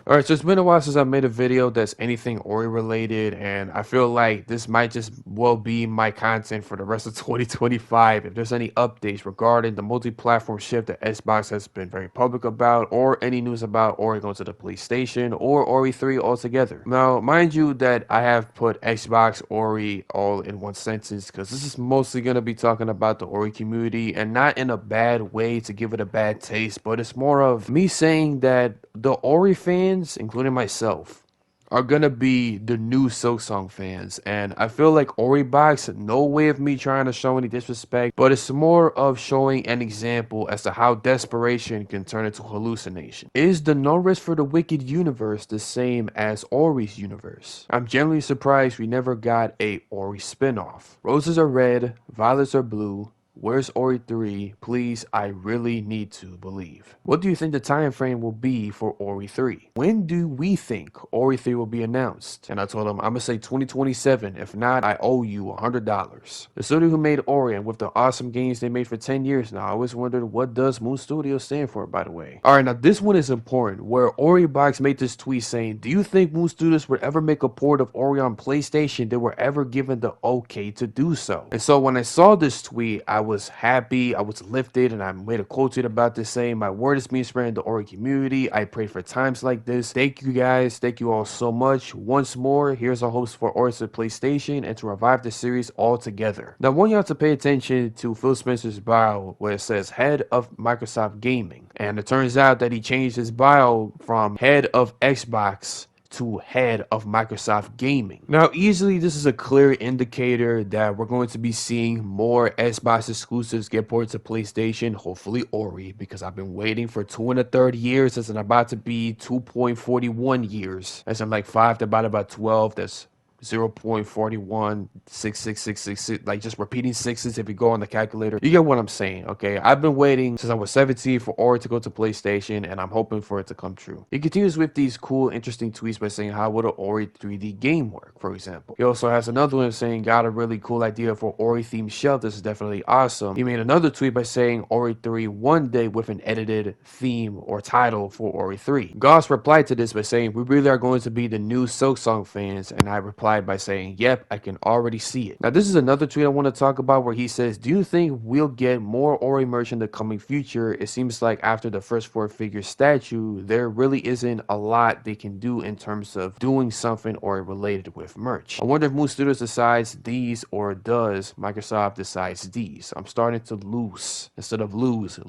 Alright, so it's been a while since I made a video that's anything Ori related, and I feel like this might just well be my content for the rest of 2025. If there's any updates regarding the multi-platform shift that Xbox has been very public about, or any news about Ori going to the PlayStation, or Ori 3 altogether. Now, mind you that I have put Xbox Ori all in one sentence, because this is mostly going to be talking about the Ori community, and not in a bad way to give it a bad taste, but it's more of me saying that the Ori fans, including myself, are gonna be the new Silksong fans, and I feel like Ori Box, no way of me trying to show any disrespect, but it's more of showing an example as to how desperation can turn into hallucination. Is the no rest for the wicked universe the same as Ori's universe? I'm genuinely surprised we never got a Ori spinoff. Roses are red, violets are blue. Where's Ori 3? Please, I really need to believe. What do you think the time frame will be for Ori 3? When do we think Ori 3 will be announced? And I told him, I'm gonna say 2027. If not, I owe you $100. The studio who made Ori, and with the awesome games they made for 10 years now, I always wondered, what does Moon Studios stand for, by the way? Alright, now this one is important, where Ori Box made this tweet saying, do you think Moon Studios would ever make a port of Ori on PlayStation? They were ever given the okay to do so. And so when I saw this tweet, I was happy, I was lifted, and I made a quote tweet about this saying, my word is being spread in the Ori community. I pray for times like this. Thank you guys. Thank you all so much. Once more, here's our hopes for Ori to PlayStation and to revive the series altogether. Now, I want y'all to pay attention to Phil Spencer's bio where it says head of Microsoft Gaming. And it turns out that he changed his bio from head of Xbox to head of Microsoft Gaming. Now, easily this is a clear indicator that we're going to be seeing more Xbox exclusives get ported to PlayStation, hopefully Ori, because I've been waiting for 2 1/3 years. That's about to be 2.41 years. That's in like 5 divided by 12. That's 0.41666666, like just repeating sixes if you go on the calculator. You get what I'm saying, okay? I've been waiting since I was 17 for Ori to go to PlayStation, and I'm hoping for it to come true. He continues with these cool, interesting tweets by saying, how would an Ori 3D game work, for example? He also has another one saying, got a really cool idea for Ori themed shelf. This is definitely awesome. He made another tweet by saying, Ori 3 one day with an edited theme or title for Ori 3. Goss replied to this by saying, we really are going to be the new Silksong fans, and I replied by saying, yep, I can already see it. Now, this is another tweet I want to talk about where he says, do you think we'll get more Ori merch in the coming future? It seems like after the first 4-figure statue, there really isn't a lot they can do in terms of doing something Ori related with merch. I wonder if Moon Studios decides these, or does Microsoft decides these? I'm starting to lose, instead of lose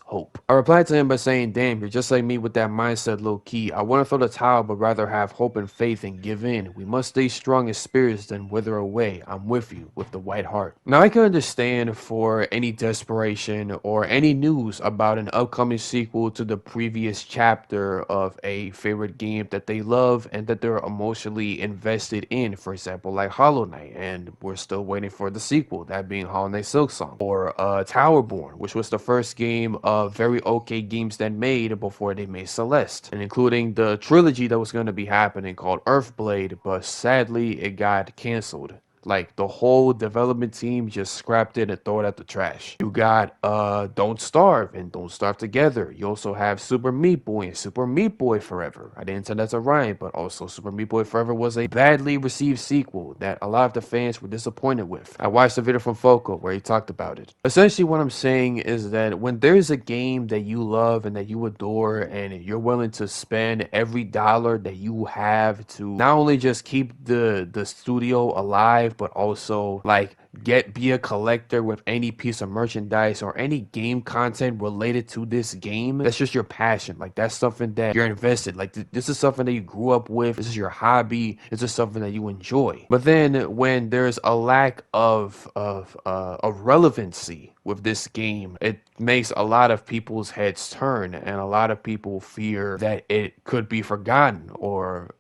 hope. I replied to him by saying, damn, you're just like me with that mindset, low key. I want to throw the towel, but rather have hope and faith and give in. We must stay strong as spirits than wither away. I'm with you with the white heart. Now, I can understand for any desperation or any news about an upcoming sequel to the previous chapter of a favorite game that they love and that they're emotionally invested in, for example, like Hollow Knight, and we're still waiting for the sequel, that being Hollow Knight Silksong, or Towerborn, which was the first game of very okay games that made before they made Celeste, and including the trilogy that was going to be happening called Earthblade, but sadly it got canceled. Like, the whole development team just scrapped it and throw it at the trash. You got Don't Starve and Don't Starve Together. You also have Super Meat Boy and Super Meat Boy Forever. I didn't say that to rhyme, but also Super Meat Boy Forever was a badly received sequel that a lot of the fans were disappointed with. I watched a video from Foco where he talked about it. Essentially what I'm saying is that when there's a game that you love and that you adore and you're willing to spend every dollar that you have to not only just keep the studio alive, but also like be a collector with any piece of merchandise or any game content related to this game, that's just your passion. Like, that's something that you're invested. Like, this is something that you grew up with. This is your hobby. This is something that you enjoy. But then when there's a lack of relevancy with this game, it makes a lot of people's heads turn, and a lot of people fear that it could be forgotten or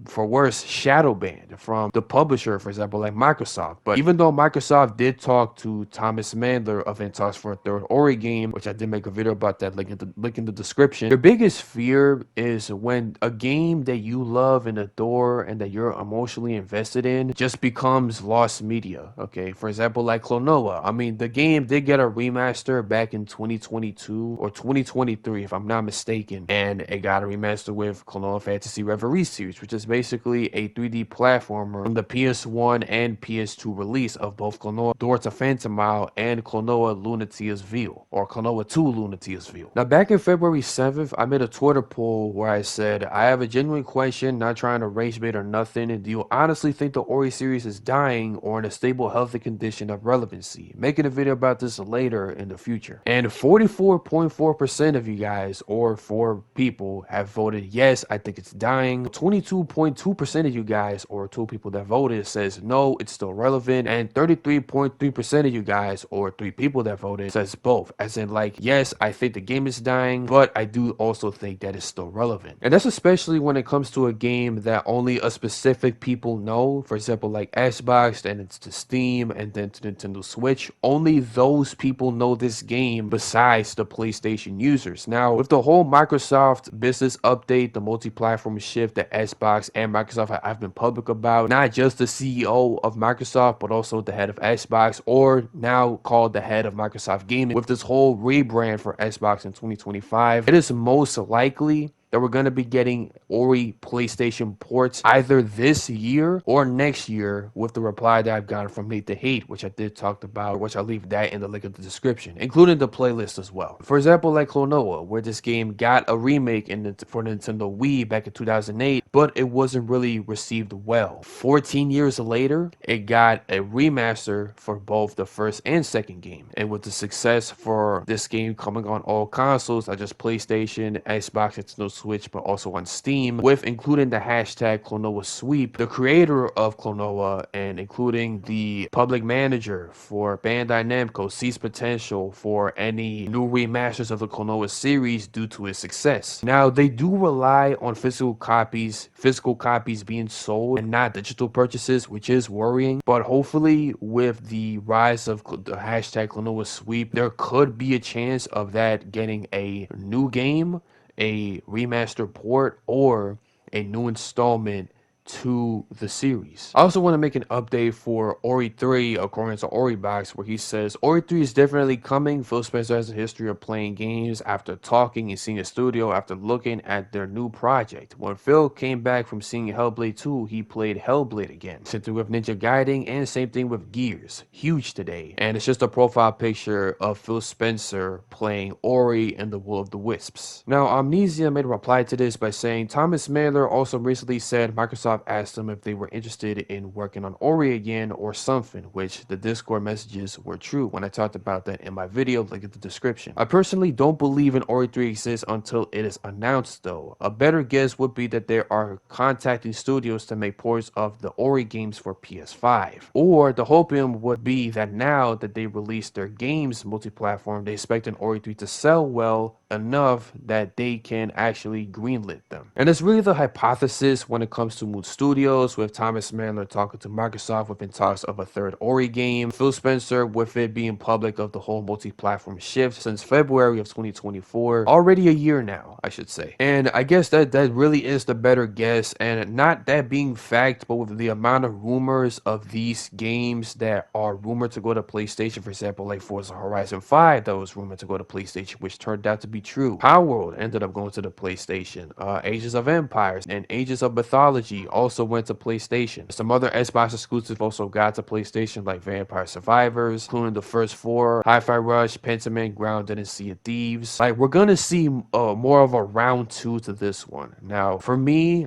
for worse, shadow banned from the publisher, for example, like Microsoft. But even though Microsoft did talk to Thomas Mandler of In Talks for a third Ori game, which I did make a video about that, link in the description, their biggest fear is when a game that you love and adore and that you're emotionally invested in just becomes lost media. Okay, for example, like Klonoa. I mean, the game did get a remaster back in 2022 or 2023, if I'm not mistaken, and it got a remaster with Klonoa Fantasy Reverie series, which is basically a 3D platformer from the PS1 and PS2 release of both Klonoa Door to Phantom Isle and Klonoa Lunatia's Veil, or Klonoa 2 Lunatia's Veil. Now, back in February 7th, I made a Twitter poll where I said, I have a genuine question, not trying to rage bait or nothing, and do you honestly think the Ori series is dying or in a stable, healthy condition of relevancy? Making a video about this later in the future. And 44.4% of you guys, or 4 people, have voted yes, I think it's dying. 22.2% of you guys, or 2 people that voted, says no, it's still relevant. And 33.3% of you guys, or 3 people that voted, says both. As in, like, yes, I think the game is dying, but I do also think that it's still relevant. And that's especially when it comes to a game that only a specific people know. For example, like Xbox, and it's to Steam, and then to Nintendo Switch. Only those people know this game besides the PlayStation users. Now, with the whole Microsoft business update, the multi-platform shift that Xbox and Microsoft have been public about, not just the CEO of Microsoft, but also the head of Xbox, or now called the head of Microsoft Gaming, with this whole rebrand for Xbox in 2025, it is most likely that we're going to be getting Ori PlayStation ports either this year or next year, with the reply that I've gotten from Nate the Hate, which I did talk about, which I'll leave that in the link in the description, including the playlist as well. For example, like Klonoa, where this game got a remake for Nintendo Wii back in 2008, but it wasn't really received well. 14 years later, it got a remaster for both the first and second game. And with the success for this game coming on all consoles, not just PlayStation, Xbox, Nintendo Switch, but also on Steam, with including the hashtag Klonoa Sweep, the creator of Klonoa and including the public manager for Bandai Namco sees potential for any new remasters of the Klonoa series due to its success. Now, they do rely on physical copies being sold and not digital purchases, which is worrying, but hopefully with the rise of the hashtag Klonoa Sweep, there could be a chance of that getting a new game, a remaster port, or a new installment to the series. I also want to make an update for Ori 3 according to Oribox, where he says Ori 3 is definitely coming. Phil Spencer has a history of playing games after talking and seeing a studio after looking at their new project. When Phil came back from seeing Hellblade 2, he played Hellblade again. Same thing with Ninja Gaiden, and same thing with Gears. Huge today. And it's just a profile picture of Phil Spencer playing Ori and the Will of the Wisps. Now, Amnesia made a reply to this by saying Thomas Mandler also recently said Microsoft asked them if they were interested in working on Ori again or something, which the Discord messages were true when I talked about that in my video, link in the description. I personally don't believe an Ori 3 exists until it is announced though. A better guess would be that they are contacting studios to make ports of the Ori games for PS5. Or the hopium would be that now that they released their games multi-platform, they expect an Ori 3 to sell well enough that they can actually greenlit them. And it's really the hypothesis when it comes to Moon Studios, with Thomas Mandler talking to Microsoft within talks of a third Ori game, Phil Spencer with it being public of the whole multi-platform shift since February of 2024, already a year now, I should say. And I guess that really is the better guess, and not that being fact, but with the amount of rumors of these games that are rumored to go to PlayStation, for example, like Forza Horizon 5 that was rumored to go to PlayStation, which turned out to be true. Power World ended up going to the PlayStation. Ages of Empires and Ages of Mythology also went to PlayStation. Some other Xbox exclusives also got to PlayStation, like Vampire Survivors, including the first 4, Hi-Fi Rush, Pentiment, Grounded, and Sea of Thieves. Like, we're gonna see more of a round 2 to this one. Now, for me,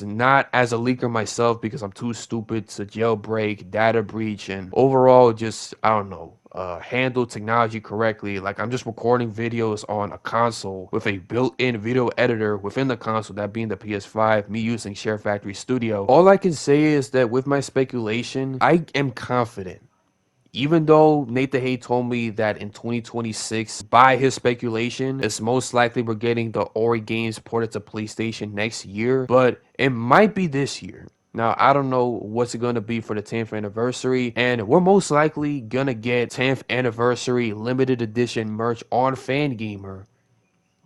not as a leaker myself, because I'm too stupid to jailbreak, data breach, and overall just, I don't know, handle technology correctly. Like, I'm just recording videos on a console with a built-in video editor within the console, that being the PS5, me using Share Factory Studio. All I can say is that with my speculation, I am confident even though Nathan Hay told me that in 2026, by his speculation, it's most likely we're getting the Ori games ported to PlayStation next year, but it might be this year. Now, I don't know what's it going to be for the 10th anniversary, and we're most likely going to get 10th anniversary limited edition merch on Fangamer.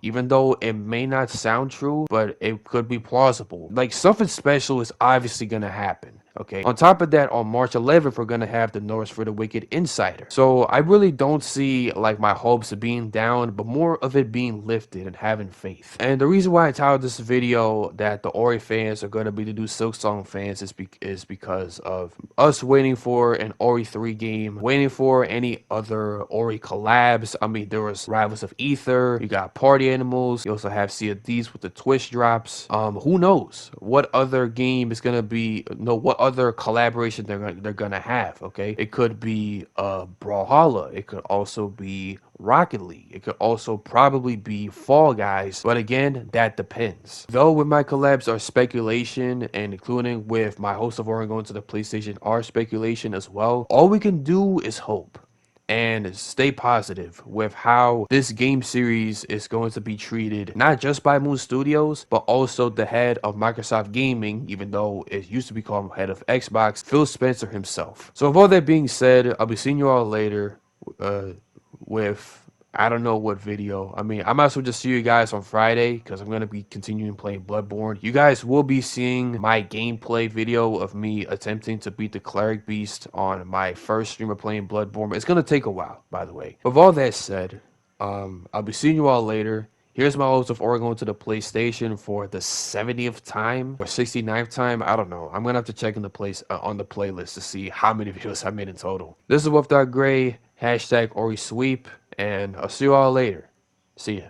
Even though it may not sound true, but it could be plausible. Like, something special is obviously gonna happen. Okay. On top of that, on March 11th, we're gonna have the Norse for the Wicked Insider. So I really don't see like my hopes of being down, but more of it being lifted and having faith. And the reason why I titled this video that the Ori fans are gonna be the new Silksong fans is because of us waiting for an Ori 3 game, waiting for any other Ori collabs. I mean, there was Rivals of Ether, you got Party Animals, you also have Sea of Thieves with the Twitch drops. Who knows what other game is gonna be, what other collaboration they're gonna have. Okay, it could be Brawlhalla, it could also be Rocket League, it could also probably be Fall Guys, but again, that depends. Though with my collabs are speculation, and including with my host of Oregon going to the PlayStation are speculation as well, all we can do is hope and stay positive with how this game series is going to be treated, not just by Moon Studios, but also the head of Microsoft Gaming, even though it used to be called head of Xbox, Phil Spencer himself. So with all that being said, I'll be seeing you all later with I don't know what video. I mean, I might as well just see you guys on Friday because I'm going to be continuing playing Bloodborne. You guys will be seeing my gameplay video of me attempting to beat the Cleric Beast on my first stream of playing Bloodborne. It's going to take a while, by the way. With all that said, I'll be seeing you all later. Here's my hopes of Oregon to the PlayStation for the 70th time or 69th time. I don't know. I'm going to have to check in the place on the playlist to see how many videos I made in total. This is Wolf.Gray, hashtag Ori Sweep. And I'll see you all later. See ya.